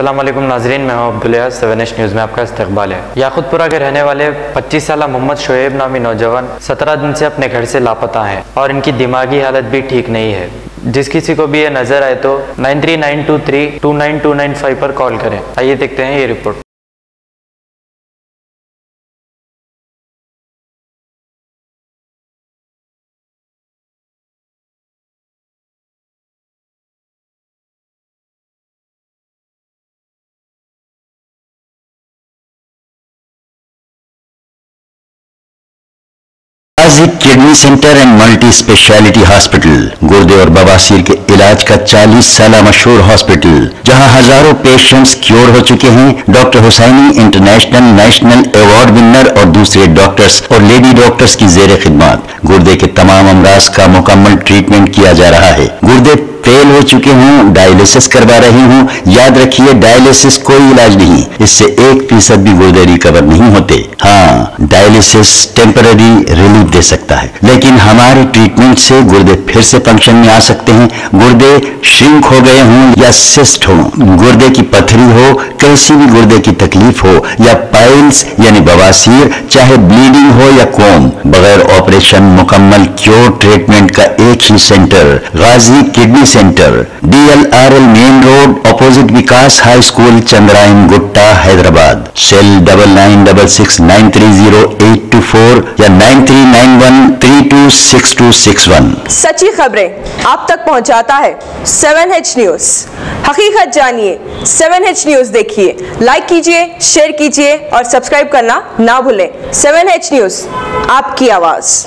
अस्सलाम वालेकुम नाजरीन, मैं हूं अब्दुल 7H न्यूज़ में आपका इस्तकबाल है। याकुतपुरा के रहने वाले 25 साल मोहम्मद शोएब नामी नौजवान 17 दिन से अपने घर से लापता हैं और इनकी दिमागी हालत भी ठीक नहीं है। जिस किसी को भी ये नज़र आए तो 9392329295 पर कॉल करें। आइए देखते हैं ये report. Ghazi kidney centre and multi speciality hospital, गुर्दे और बवासीर के इलाज का 40 साल मशहूर हॉस्पिटल, जहां हजारों पेशेंट्स क्योर हो चुके हैं। Doctor Hussaini international national award winner और दूसरे डॉक्टर्स और लेडी डॉक्टर्स की जेर खिदमत गुर्दे के तमाम अमराज का मुकम्मल ट्रीटमेंट किया जा रहा है। गुर्दे फेल हो चुके हों, डायलिसिस करवा रहे हों, याद रखिए डायलिसिस कोई इलाज नहीं, इससे 1% भी गुर्दे रिकवर नहीं होते। हाँ, डायलिसिस टेम्पररी रिलीफ दे सकता है, लेकिन हमारे ट्रीटमेंट से गुर्दे फिर से फंक्शन में आ सकते हैं। गुर्दे श्रिंक हो गए हों या सिस्ट हो, गुर्दे की पथरी हो, कैसी भी गुर्दे की तकलीफ हो या पाइल्स यानी बवासीर, चाहे ब्लीडिंग हो या कोम, बगैर ऑपरेशन मुकम्मल क्योर ट्रीटमेंट का एक ही centre, Ghazi kidney centre, DLRL main road, opposite Vikas high school, Chandrayan Gutta, Hyderabad. Cell 9966930824 या 9391326261। सच्ची खबरें आप तक पहुंचाता है 7H न्यूज़। हकीकत जानिए, 7H न्यूज़ देखिए, लाइक कीजिए, शेयर कीजिए और सब्सक्राइब करना ना भूलें। 7H न्यूज़, आपकी आवाज़।